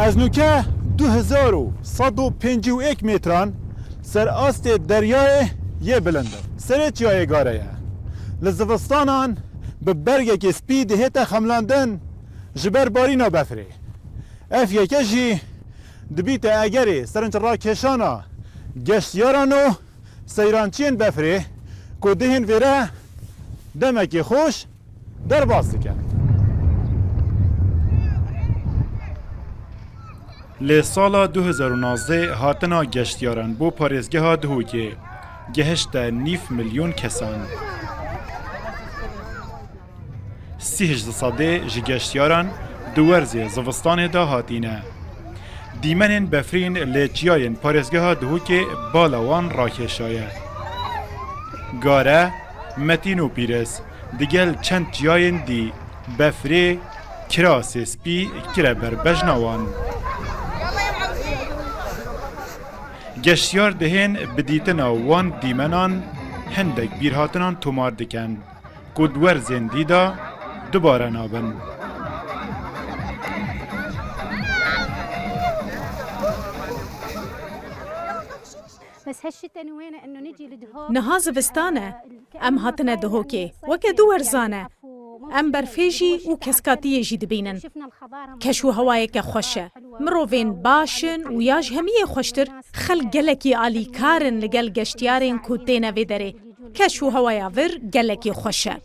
از نوکه 2151 متران سر آست دریای یه بلنده سر چیای گاره یه لزوستانان به برگه که سپی دهیت خملاندن جبر بارینا بفره اف یکه جی دبیت اگری سرنچ را کشانا گشتیارانو سیرانچین بفره که دهن ویره دمکی خوش در باز دکن لی سالا 2019 هاتنا گشتیاران بو پارێزگەها ها دهوکێ گەهشتە 9 ملیۆن کەسان. 30% ji geştyaran di werzê zivistanê da hatîne. Dîmenên befrîn lê çiyayên parêzgeha dihûkê bala wan rakeşaye. Gare, Metin û Pîrez digel çend çiyayên dî befrê, kirasê spî kire ber bejna wan. Geştyar dihên bi dîtina wan dîmenan hindek bîrhatinan tomar dikin ku di werzên dî da dubare nabin. Niha zivistane em hatine dihokê weke du werzane em berfê jî û keskatiyê jî dibînin. Keş û hewayeke xweş e. Mirovên başin û ya ji hemiyê xweştir xelk gelekî alîkar in li gel geştyarên ku têne vê derê. Keş û hewaya vir gelekî xweş e.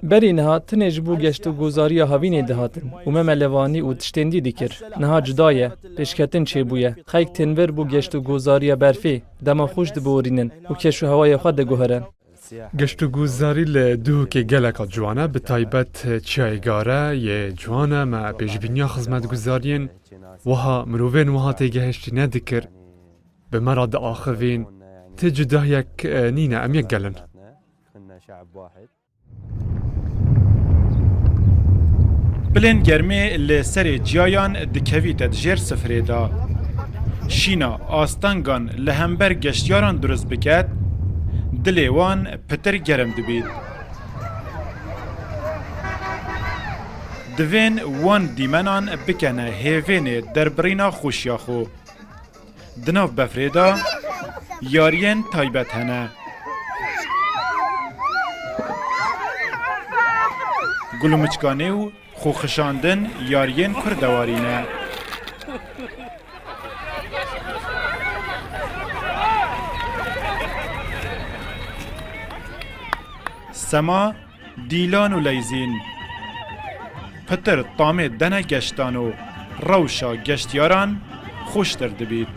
Berî niha tinê ji bo geşt û gozariya havînê dihatin û me melevanî û tiştên dî dikir. Niha cuda ye, pêşketin çêbûye. Xelk tên vir bû geşt û gozariya berfê, dema xweş diborînin û keş û hewaya xwe diguherin. گشتوگوزاری ل دوکه گلک جوانه به تایبەت چیایگاره یه جوانه ما پیشبینیا خزمەتگوزاریین وها مروفین وها تێگەهشتی نەدیکر به مراد آخوین تی جدایەک نینە ئەم یەک گەلن. Bilên germê lê serê ciyayan dikevîte di jêr sifrê da. Şîna astangan li hember geştyaran durist biket, dilê wan pitir germ dibît. Divên wan dîmenan bikene hêvênê derbirîna xweşiya xwe. Di nav befrê da yariyên taybet hene. Gulûmiçkanê û xweşandin yariyên kurdewarî ne. Sema, dîlan û leyzîn. Pitir tamê dene geştan û rewşa geştyaran xweştir dibît.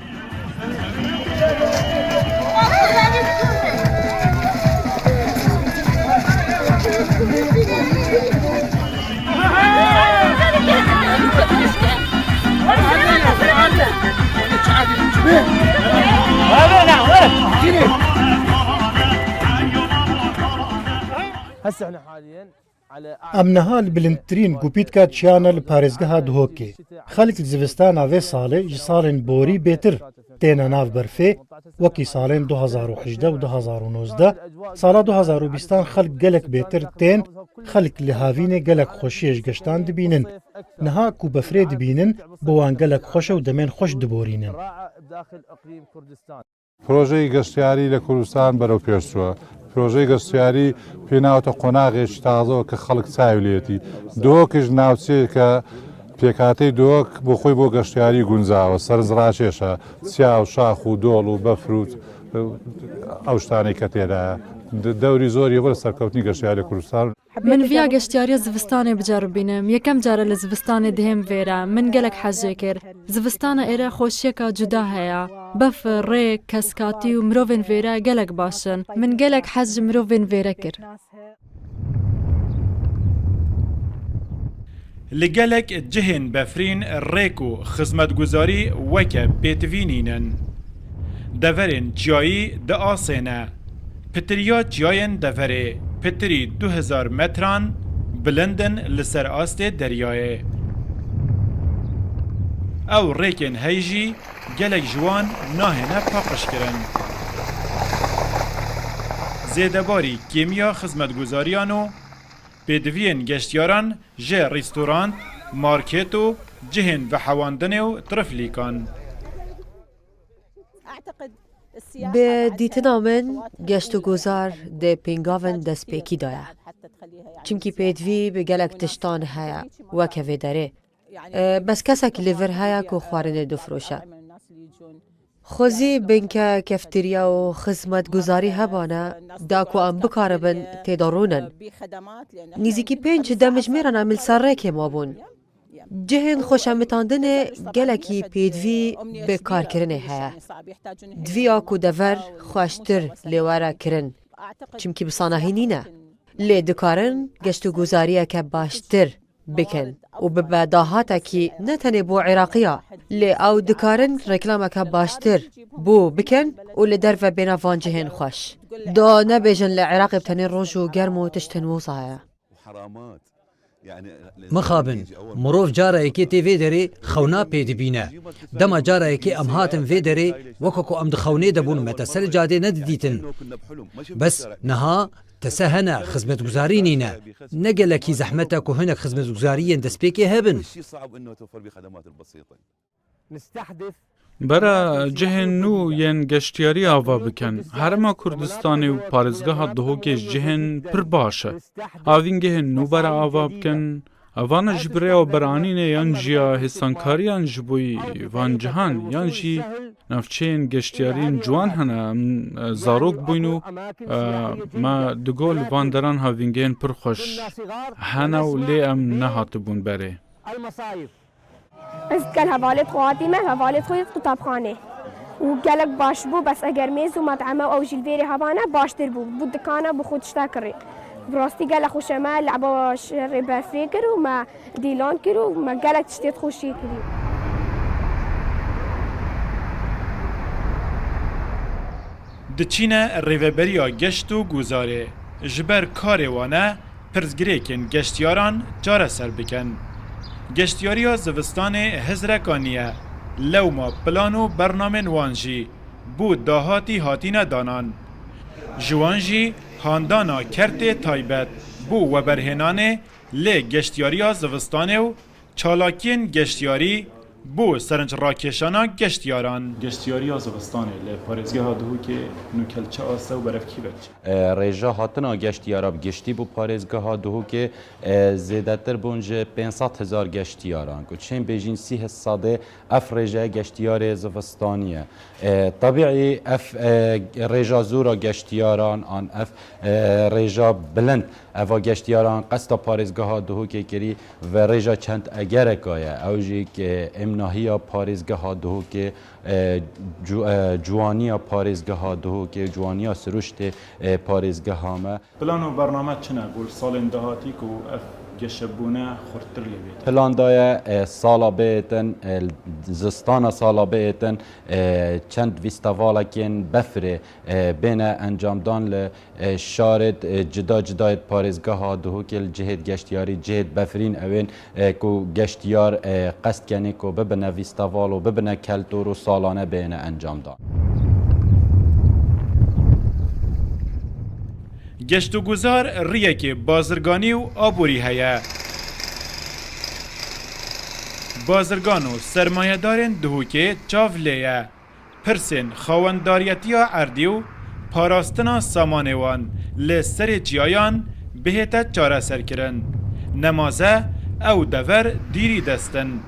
ام نهال بلندترین گوپیتکا چیانه لپارێزگەها دهۆکێ. خەلک زivistana vê salê ji salên borî bêtir têne nav berfê wekî salên 2018 û 2019. Sala 2020 xelk gelek bêtir tên xelk li havînê gelek xweşiyê ji geştan dibînin. Niha ku befrê dibînin bi wan gelek xweş û demên xweş diborînin. پرۆژەی گەشتیاری لە کوردستان بەرەو پێشچووە. پرۆژەی گەشتیاری پێناوتە قۆناغێکی تازەوە کە خەڵک چاویلێتی. دۆکش ناوچەیە پێکاتەی دۆک بۆ خۆی بۆ گەشتیاری گونجاوە سەرنجڕاکێشە چیا و شاخ و دۆڵ و بەفروت ئەو شتانەی کە تێدایە. دەوری زۆری بەر سەرکەوتنی گەشتیاری کوردستان. من via geştyariya zivistanê biceribînim. Yekem care li zivistanê dihêm vêre min gelek hezê kir. Zivistana êre xweşiyeka cuda heye. Befir, rêk, keskatî û mirovên vêre gelek baş in. Min gelek hez ji mirovên vêre kir. Li gelek cihên befrîn rêk û xizmetguzarî weke pêtivînînin. Deverên çiyayî di asê ne. Pitiriya çiyayên deverê pitirî 2000 metran bilindin li ser astê deryayê. Ew rêkên hey jî gelek ji wan nahêne paqijkirin. Zêdebarî kêmiya xizmetguzariyan û pêdiviyên geştyaran ji rêstoran مارکت و جهن و حواندن و طرفلیکان. به دیتنا من گشت و گذار ده پینگاون دست پیکی دایا. چمکی پیدوی به گلک تشتان هیا و که داره. بس کسک لیور هیا که خوارن دفروشه. خوزی بینکه کفتریا و خدمت گذاری هبانه دا کو ام بکاربن تدارونن. نیزیکی 5 دمج میرن عمل سره که ما بون. جهن خوشمتاندن گلکی پیدوی به کار کرنه هیا. دوی آکو دور خوشتر لیوارا کرن. چمکی بسانهی نینه. لی دکارن گشت و گذاریه که باشتر بکن و به بداهاته که نه تنه بو عراقیه لی او دکارن رکلامه که باشتر بو بکن و لی در و بین وان جهن خوش دا نبیجن لعراق بتنه روش و گرم و تشتن وصایه مخابن مروف جاره اکی تیوی داری خونا پید بینه دما جاره اکی ام هاتن وی داری وکو ام دخونه دبون متسل جاده ندیدیتن بس نها تسهنا خدمت گزاری نینه نگلکی زحمته که هنک خدمت گزاری دست پیکی هبن برا جهن نو ین گشتیاری آوا بکن هرما کردستانی و پارزگاه دهوکش جهن پر باشه آوین گهن نو برا آوا بکن اوان جبره و برانینه یان جیا حسانکاری یان جبوی وان جهان یان جی نفچین گشتیارین جوان هنه زاروک بوینو ما دگول وان دران هاوینگین پر خوش هنه و لی ام نهات بون بره از گل حوالت خواهدی من حوالت خواهد قطابخانه و گلک باش بو بس اگر میز و مطعمه او جلویری هوانه باشتر بو بود دکانه بو خودش تکری براستی گل خوش ما لعبه شر برفری کرد و ما دیلان کرد و ما گلک تشتیت خوشی کرد دچینه ریوبریا گشت و گوزاره جبر کاروانه پرزگریکن گشتیاران جاره سر بکن گشتیاریا زوستان هزرکانیه لوما پلانو برنامه وانجی بود داهاتی هاتین دانان جوانجی هاندانا کرت تایبت بو و برهنانه لی گشتیاریا زوستانه و چالاکین گشتیاری بو سرنج راکشانا گشتیاران گشتیاریا زوستانه لی پارزگاه دهو که نوکلچه آسته و برفکی بچه ریجا هاتنا گشتیارا گشتی بو پارزگاه دهو که زیدتر بونج 500,000 گشتیاران که چین بیجین 30 ساده اف ریجا گشتیار زوستانیه طبیعی اف ریجا زورا گشتیاران آن اف ریجا بلند اوا گشتیاران قصد پارزگاه دهو که کری و ریجا چند اگرکایه اوجی که امناهی پارزگاه دهو که جوانی پارزگاه دهو که جوانی سروشت پارزگاه همه پلان و برنامه چنه گل سال اندهاتی که اف گشبونه خورتر لیبید پلان دایه سالا بیتن زستان سالا بیتن چند ویستوالاکین بفره بین انجام دان شارد جدا جدایت پارزگاه دهو که جهد گشتیاری جهد بفرین اوین که گشتیار قصد کنی که ببنه ویستوال و ببنه کلتور و سالانه بین انجام دان گشت و گذار ریه که بازرگانی و آبوری هیا بازرگان و سرمایه دارن دهو که چاو لیه پرسن خوانداریتی عردی و پاراستنا سامانوان لسر جیایان بهتا چاره سر کرن نمازه او دور دیری دستن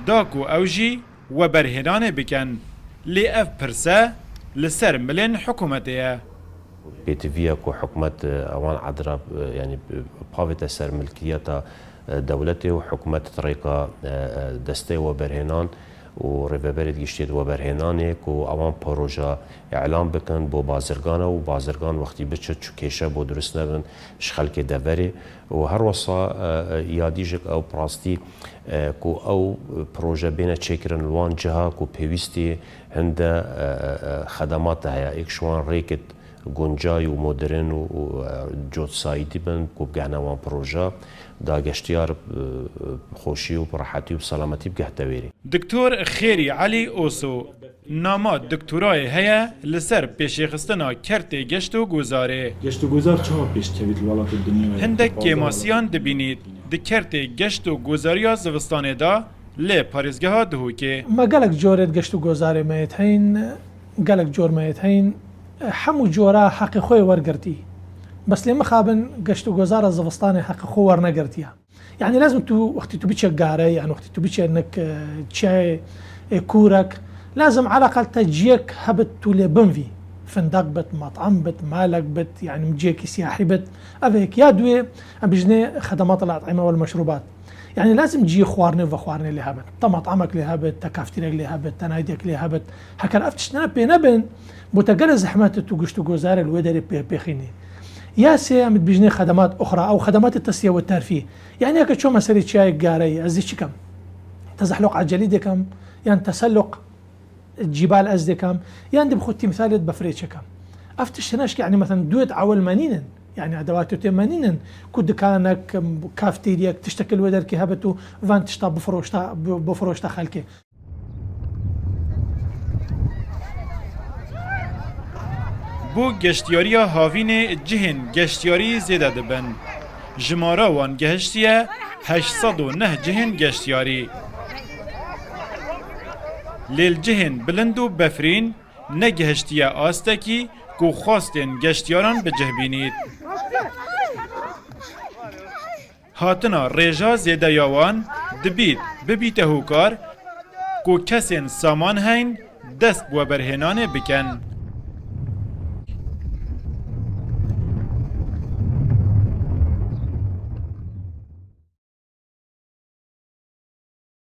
داکو اوجی و برهنان بکن لی اف پرسه لسر ملن حکومتیه بيتفيا كو حكومة اوان عدرا يعني بافيتا سر ملكية دولتي وحكومة طريقة دستي وبرهنان وريفابريت جشتيد وبرهناني كو اوان بروجا اعلام بكن بو بازرگان و بازرگان وقتی بچه چو کیشه بو درست نبن شخلک دوری و هر وصا یادیجک او پراستی كو او بروجا بين تشيكرن الوان جهة كو بيويستي هند خدمات هيا اكشوان ريكت گنجای و مدرن و جوت سایتی بند کو بگهنوان پروژه دا گشتیار خوشی و راحتی و سلامتی بگه تویری دکتور خیری علی اوسو نامه دکترای هیا لسر پیشخستنا کرت گشت و گذاره گشت و گذار چه پیش توید ولات دنیا هندک کیماسیان دبینید دکرت گشت و گوزاریا زوستانه دا لی پارێزگەها دهۆکێ. ما گەلک جۆرێت گەشت و گۆزارێمەیەت هەین گەلک جۆرمەیەت هەین هەموو جۆرە حەقی خۆی وەرگرتی بەس لێ مەخابن گەشت و گۆزارە زەوستانی حەقی خۆ وەرنەگرتیە يعني لازم تو وقت تو بتشك قاري يعني وقت تو بتشك انك تشاي كورك لازم على الاقل تجيك هبت تولي بنفي فندق بت مطعم بت مالك بت يعني مجيك سياحي بت افيك يا دوي بجني خدمات الاطعمه والمشروبات يعني لازم تجي خوارني وخوارني اللي هبت مطعمك اللي هبت تكافتيرك اللي هبت تنايدك اللي هبت هكا افتشنا بين متقل زحمات توقشتو جوزار الودري بيخيني يا سي بيجني خدمات اخرى او خدمات التسليه والترفيه يعني هيك شو مسألة شاي قاري ازيش كم تزحلق على جليدكم يعني تسلق الجبال ازدكم يعني بخوتي مثال بفريتش كم افتش هناش يعني مثلا دوت عول مانين يعني ادوات تمانين كود كانك كافتيريا تشتكل ودر كهبتو فان تشتا بفروشتا خلكي بو گشتیاریا هاوین جهن گشتیاری زیده دبن. جمارا وان گهشتیه 809 جهن گشتیاری. لیل جهن بلندو بفرین نگهشتیه آستکی کو خواستین گشتیاران بجهبینید. هاتنا ریجا زیده یاوان دبید ببیته هوکار کو کسین سامان هین دست بو برهنانه بکن.